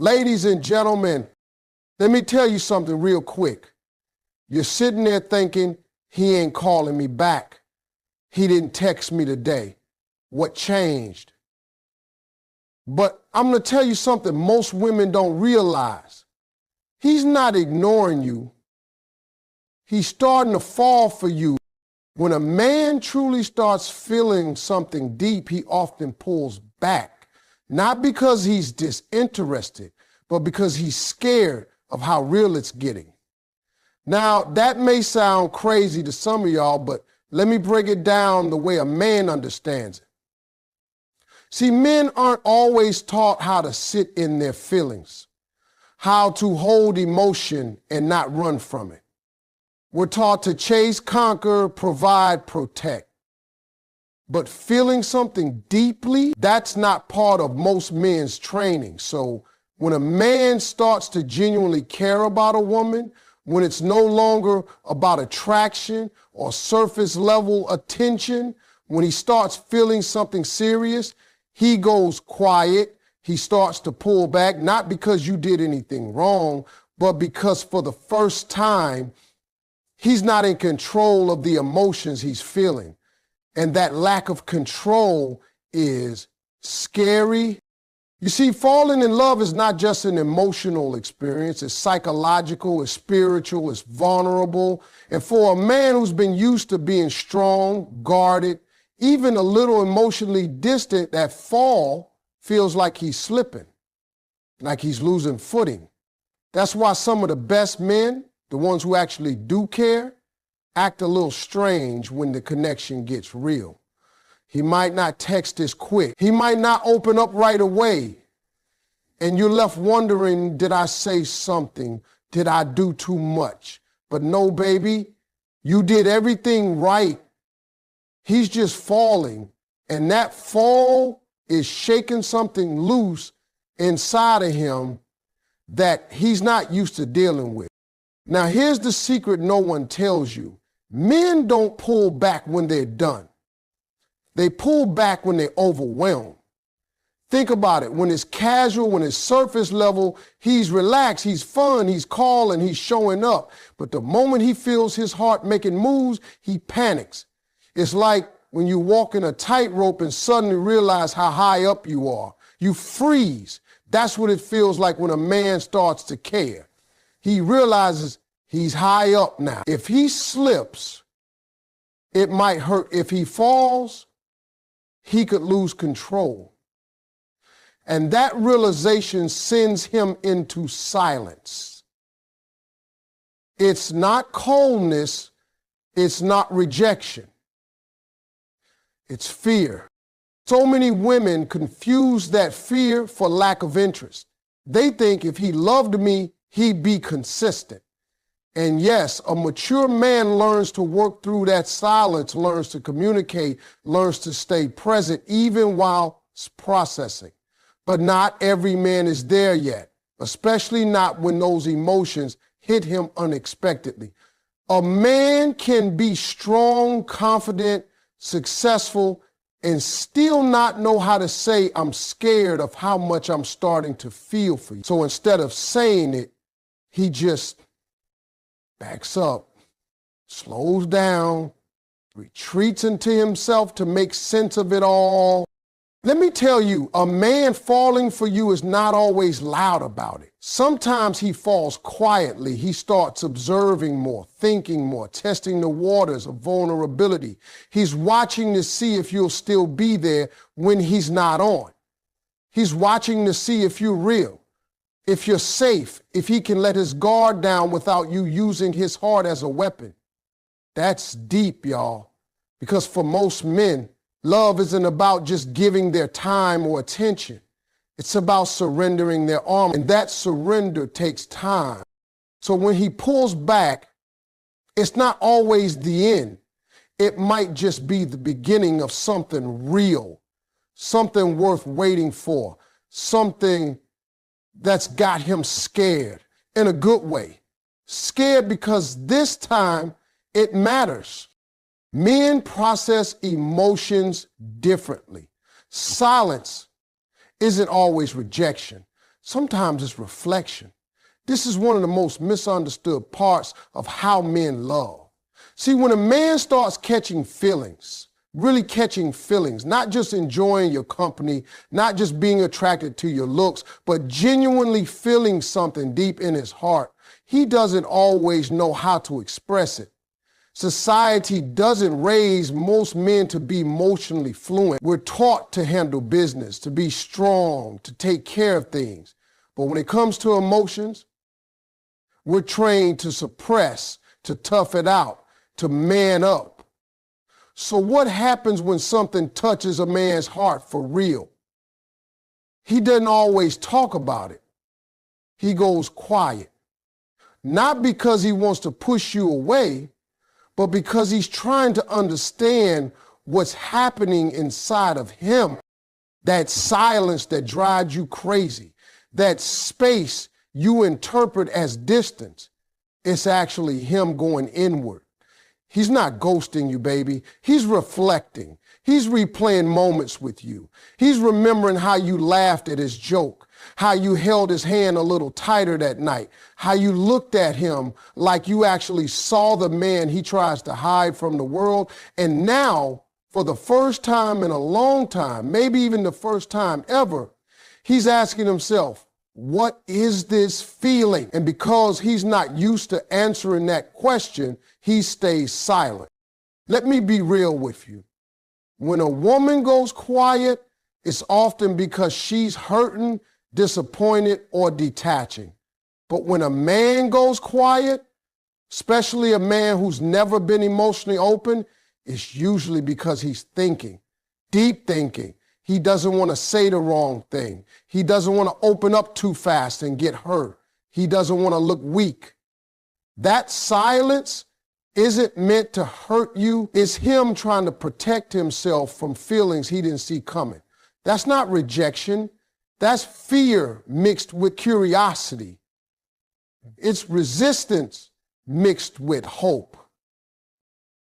Ladies and gentlemen, let me tell you something real quick. You're sitting there thinking, he ain't calling me back. He didn't text me today. What changed? But I'm going to tell you something most women don't realize. He's not ignoring you. He's starting to fall for you. When a man truly starts feeling something deep, he often pulls back. Not because he's disinterested, but because he's scared of how real it's getting. Now, that may sound crazy to some of y'all, but let me break it down the way a man understands it. See, men aren't always taught how to sit in their feelings, how to hold emotion and not run from it. We're taught to chase, conquer, provide, protect. But feeling something deeply, that's not part of most men's training. So when a man starts to genuinely care about a woman, when it's no longer about attraction or surface level attention, when he starts feeling something serious, he goes quiet. He starts to pull back, not because you did anything wrong, but because for the first time, he's not in control of the emotions he's feeling. And that lack of control is scary. You see, falling in love is not just an emotional experience. It's psychological, it's spiritual, it's vulnerable. And for a man who's been used to being strong, guarded, even a little emotionally distant, that fall feels like he's slipping, like he's losing footing. That's why some of the best men, the ones who actually do care, act a little strange when the connection gets real. He might not text as quick. He might not open up right away. And you're left wondering, did I say something? Did I do too much? But no, baby, you did everything right. He's just falling. And that fall is shaking something loose inside of him that he's not used to dealing with. Now, here's the secret no one tells you. Men don't pull back when they're done. They pull back when they're overwhelmed. Think about it. When it's casual, when it's surface level, he's relaxed, he's fun, he's calling, he's showing up. But the moment he feels his heart making moves, he panics. It's like when you walk in a tightrope and suddenly realize how high up you are. You freeze. That's what it feels like when a man starts to care. He realizes he's high up now. If he slips, it might hurt. If he falls, he could lose control. And that realization sends him into silence. It's not coldness. It's not rejection. It's fear. So many women confuse that fear for lack of interest. They think if he loved me, he'd be consistent. And yes, a mature man learns to work through that silence, learns to communicate, learns to stay present even while processing. But not every man is there yet, especially not when those emotions hit him unexpectedly. A man can be strong, confident, successful, and still not know how to say, I'm scared of how much I'm starting to feel for you. So instead of saying it, he just backs up, slows down, retreats into himself to make sense of it all. Let me tell you, a man falling for you is not always loud about it. Sometimes he falls quietly. He starts observing more, thinking more, testing the waters of vulnerability. He's watching to see if you'll still be there when he's not on. He's watching to see if you're real, if you're safe, if he can let his guard down without you using his heart as a weapon. That's deep, y'all, because for most men, love isn't about just giving their time or attention. It's about surrendering their armor, and that surrender takes time. So when he pulls back, it's not always the end. It might just be the beginning of something real, something worth waiting for, something that's got him scared in a good way. Scared because this time it matters. Men process emotions differently. Silence isn't always rejection. Sometimes it's reflection. This is one of the most misunderstood parts of how men love. See, when a man starts catching feelings, really catching feelings, not just enjoying your company, not just being attracted to your looks, but genuinely feeling something deep in his heart, he doesn't always know how to express it. Society doesn't raise most men to be emotionally fluent. We're taught to handle business, to be strong, to take care of things. But when it comes to emotions, we're trained to suppress, to tough it out, to man up. So what happens when something touches a man's heart for real? He doesn't always talk about it. He goes quiet. Not because he wants to push you away, but because he's trying to understand what's happening inside of him. That silence that drives you crazy, that space you interpret as distance, it's actually him going inward. He's not ghosting you, baby. He's reflecting. He's replaying moments with you. He's remembering how you laughed at his joke, how you held his hand a little tighter that night, how you looked at him like you actually saw the man he tries to hide from the world. And now, for the first time in a long time, maybe even the first time ever, he's asking himself, what is this feeling? And because he's not used to answering that question, he stays silent. Let me be real with you. When a woman goes quiet, it's often because she's hurting, disappointed, or detaching. But when a man goes quiet, especially a man who's never been emotionally open, it's usually because he's thinking, deep thinking. He doesn't want to say the wrong thing. He doesn't want to open up too fast and get hurt. He doesn't want to look weak. That silence isn't meant to hurt you. It's him trying to protect himself from feelings he didn't see coming. That's not rejection. That's fear mixed with curiosity. It's resistance mixed with hope.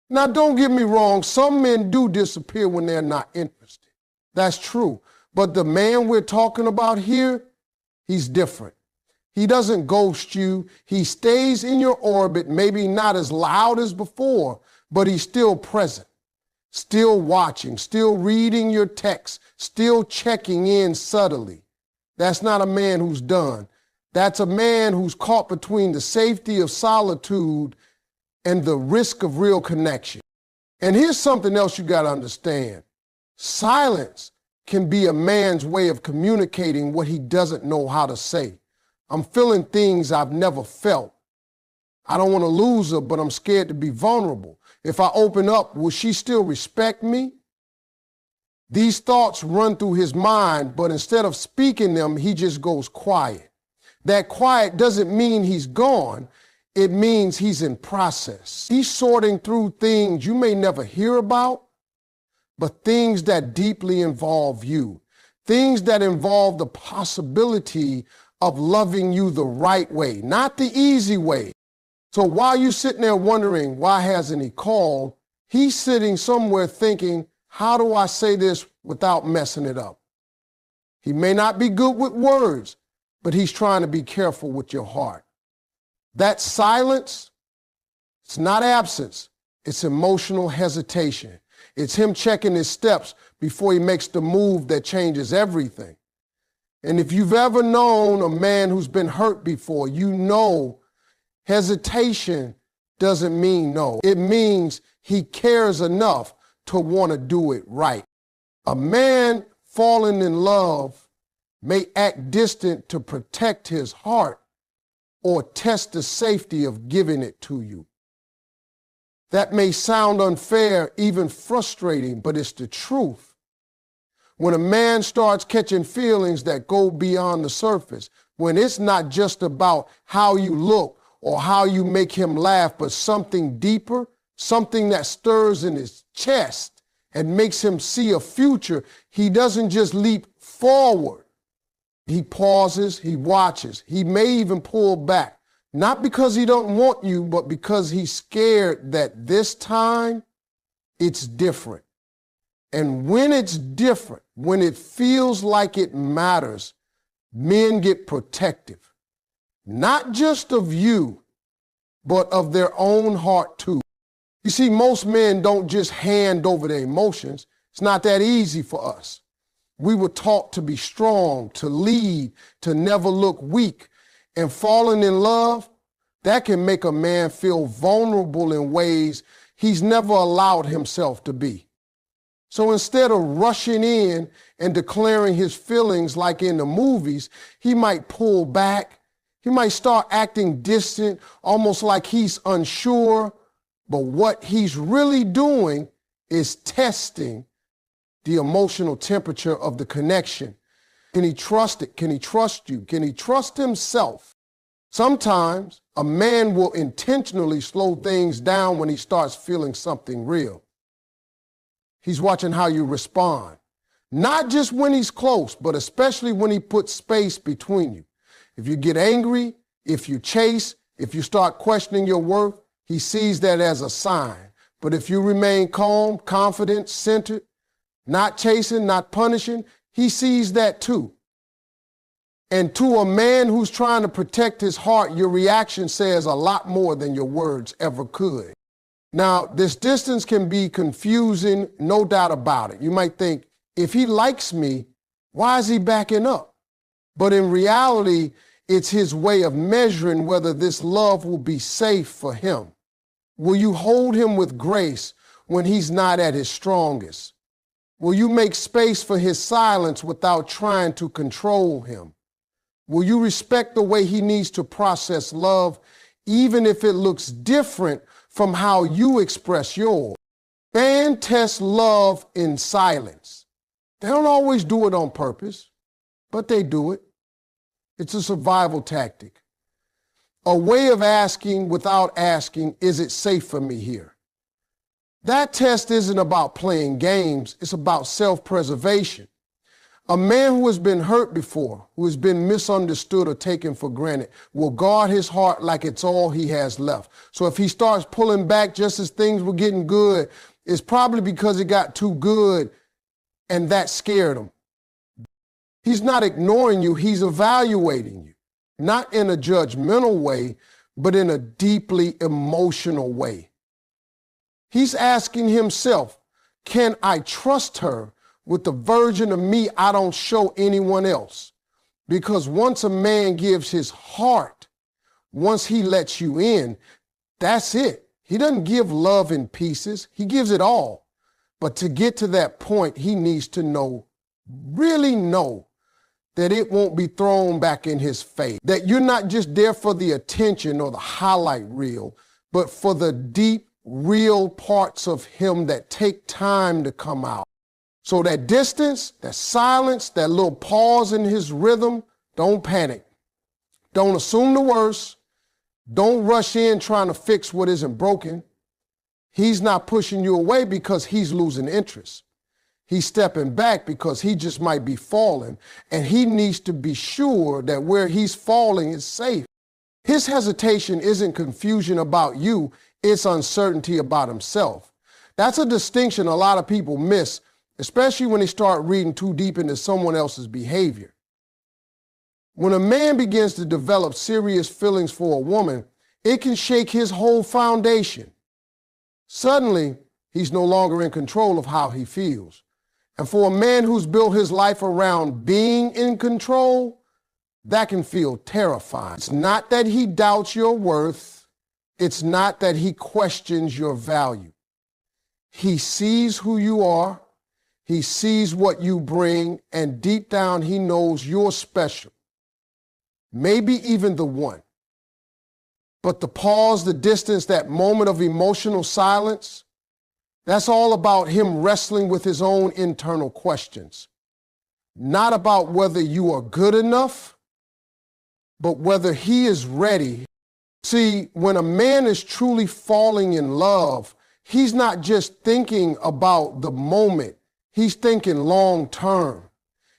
Now, don't get me wrong. Some men do disappear when they're not interested. That's true. But the man we're talking about here, he's different. He doesn't ghost you. He stays in your orbit, maybe not as loud as before, but he's still present, still watching, still reading your texts, still checking in subtly. That's not a man who's done. That's a man who's caught between the safety of solitude and the risk of real connection. And here's something else you got to understand. Silence can be a man's way of communicating what he doesn't know how to say. I'm feeling things I've never felt. I don't want to lose her, but I'm scared to be vulnerable. If I open up, will she still respect me? These thoughts run through his mind, but instead of speaking them, he just goes quiet. That quiet doesn't mean he's gone. It means he's in process. He's sorting through things you may never hear about, but things that deeply involve you, things that involve the possibility of loving you the right way, not the easy way. So while you're sitting there wondering, why hasn't he called? He's sitting somewhere thinking, how do I say this without messing it up? He may not be good with words, but he's trying to be careful with your heart. That silence, it's not absence, it's emotional hesitation. It's him checking his steps before he makes the move that changes everything. And if you've ever known a man who's been hurt before, you know hesitation doesn't mean no. It means he cares enough to want to do it right. A man falling in love may act distant to protect his heart or test the safety of giving it to you. That may sound unfair, even frustrating, but it's the truth. When a man starts catching feelings that go beyond the surface, when it's not just about how you look or how you make him laugh, but something deeper, something that stirs in his chest and makes him see a future, he doesn't just leap forward. He pauses, he watches, he may even pull back. Not because he don't want you, but because he's scared that this time it's different. And when it's different, when it feels like it matters, Men get protective, not just of you, but of their own heart too. You see, most men don't just hand over their emotions. It's not that easy for us. We were taught to be strong, to lead, to never look weak. And falling in love, that can make a man feel vulnerable in ways he's never allowed himself to be. So instead of rushing in and declaring his feelings like in the movies, he might pull back. He might start acting distant, almost like he's unsure. But what he's really doing is testing the emotional temperature of the connection. Can he trust it? Can he trust you? Can he trust himself? Sometimes a man will intentionally slow things down when he starts feeling something real. He's watching how you respond, not just when he's close, but especially when he puts space between you. If you get angry, if you chase, if you start questioning your worth, he sees that as a sign. But if you remain calm, confident, centered, not chasing, not punishing, he sees that too. And to a man who's trying to protect his heart, your reaction says a lot more than your words ever could. Now, this distance can be confusing, no doubt about it. You might think, if he likes me, why is he backing up? But in reality, it's his way of measuring whether this love will be safe for him. Will you hold him with grace when he's not at his strongest? Will you make space for his silence without trying to control him? Will you respect the way he needs to process love, even if it looks different from how you express yours? Men test love in silence. They don't always do it on purpose, but they do it. It's a survival tactic. A way of asking without asking, is it safe for me here? That test isn't about playing games. It's about self-preservation. A man who has been hurt before, who has been misunderstood or taken for granted, will guard his heart like it's all he has left. So if he starts pulling back just as things were getting good, it's probably because it got too good and that scared him. He's not ignoring you, he's evaluating you. Not in a judgmental way, but in a deeply emotional way. He's asking himself, can I trust her with the version of me I don't show anyone else? Because once a man gives his heart, once he lets you in, that's it. He doesn't give love in pieces. He gives it all. But to get to that point, he needs to know, really know, that it won't be thrown back in his face. That you're not just there for the attention or the highlight reel, but for the deep, real parts of him that take time to come out. So that distance, that silence, that little pause in his rhythm, don't panic. Don't assume the worst. Don't rush in trying to fix what isn't broken. He's not pushing you away because he's losing interest. He's stepping back because he just might be falling, and he needs to be sure that where he's falling is safe. His hesitation isn't confusion about you, it's uncertainty about himself. That's a distinction a lot of people miss, especially when they start reading too deep into someone else's behavior. When a man begins to develop serious feelings for a woman, it can shake his whole foundation. Suddenly, he's no longer in control of how he feels. And for a man who's built his life around being in control, that can feel terrifying. It's not that he doubts your worth. It's not that he questions your value. He sees who you are. He sees what you bring, and deep down he knows you're special. Maybe even the one. But the pause, the distance, that moment of emotional silence, that's all about him wrestling with his own internal questions. Not about whether you are good enough, but whether he is ready. See, when a man is truly falling in love, he's not just thinking about the moment. He's thinking long term.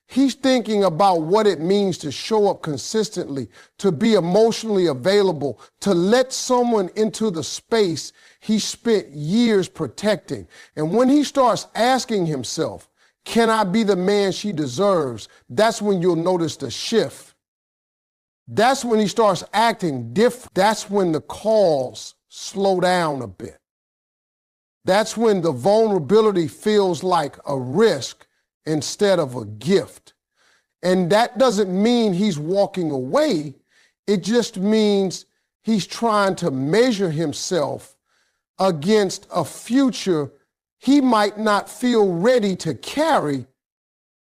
He's thinking about what it means to show up consistently, to be emotionally available, to let someone into the space he spent years protecting. And when he starts asking himself, Can I be the man she deserves? That's when you'll notice the shift. That's when he starts acting different. That's when the calls slow down a bit. That's when the vulnerability feels like a risk instead of a gift. And that doesn't mean he's walking away. It just means he's trying to measure himself against a future he might not feel ready to carry.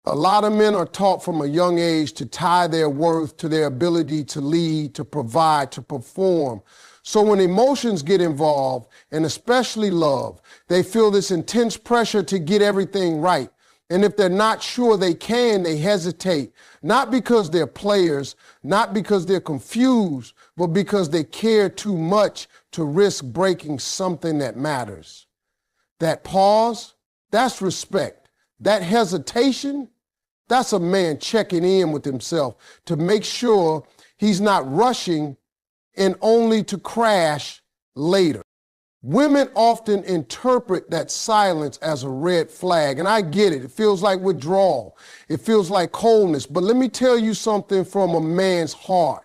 A lot of men are taught from a young age to tie their worth to their ability to lead, to provide, to perform. So when emotions get involved, and especially love, they feel this intense pressure to get everything right. And if they're not sure they can, they hesitate, not because they're players, not because they're confused, but because they care too much to risk breaking something that matters. That pause, that's respect. That hesitation, that's a man checking in with himself to make sure he's not rushing and only to crash later. Women often interpret that silence as a red flag, and I get it. It feels like withdrawal. It feels like coldness. But let me tell you something from a man's heart.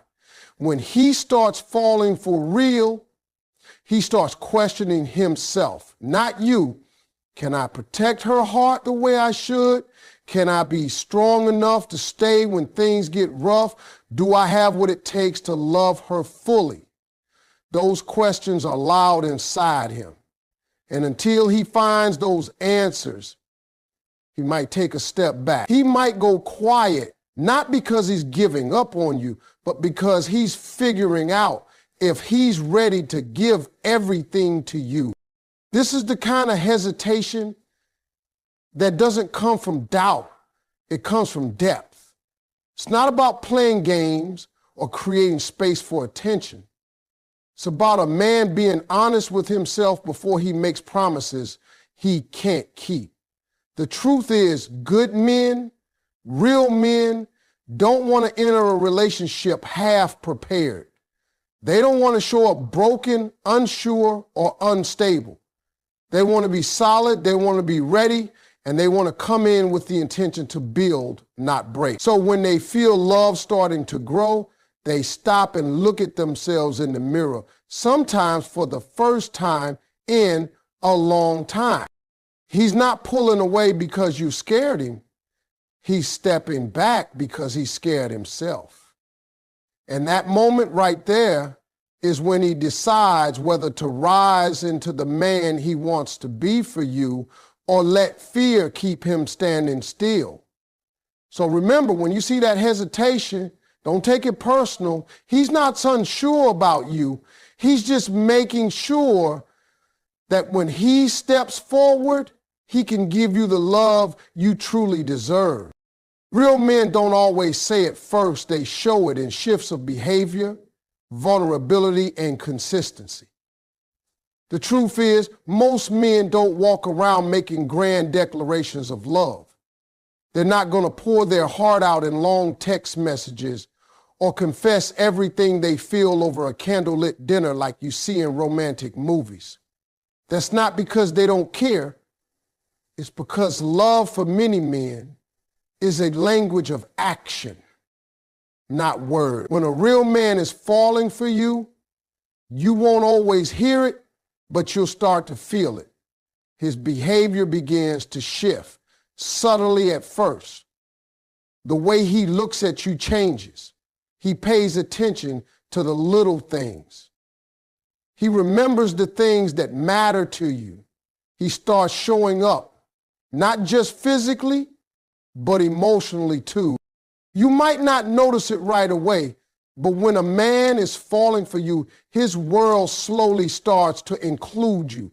When he starts falling for real, he starts questioning himself, not you. Can I protect her heart the way I should? Can I be strong enough to stay when things get rough? Do I have what it takes to love her fully? Those questions are loud inside him. And until he finds those answers, he might take a step back. He might go quiet, not because he's giving up on you, but because he's figuring out if he's ready to give everything to you. This is the kind of hesitation that doesn't come from doubt. It comes from depth. It's not about playing games or creating space for attention. It's about a man being honest with himself before he makes promises he can't keep. The truth is, good men, real men, don't want to enter a relationship half prepared. They don't want to show up broken, unsure, or unstable. They want to be solid, they want to be ready, and they want to come in with the intention to build, not break. So when they feel love starting to grow, they stop and look at themselves in the mirror, sometimes for the first time in a long time. He's not pulling away because you scared him. He's stepping back because he scared himself. And that moment right there is when he decides whether to rise into the man he wants to be for you or let fear keep him standing still. So remember, when you see that hesitation, don't take it personal. He's not unsure about you. He's just making sure that when he steps forward, he can give you the love you truly deserve. Real men don't always say it first. They show it in shifts of behavior, vulnerability, and consistency. The truth is, most men don't walk around making grand declarations of love. They're not going to pour their heart out in long text messages or confess everything they feel over a candlelit dinner like you see in romantic movies. That's not because they don't care. It's because love for many men is a language of action, not word. When a real man is falling for you, you won't always hear it, but you'll start to feel it. His behavior begins to shift, subtly at first. The way he looks at you changes. He pays attention to the little things. He remembers the things that matter to you. He starts showing up, not just physically, but emotionally too. You might not notice it right away, but when a man is falling for you, his world slowly starts to include you.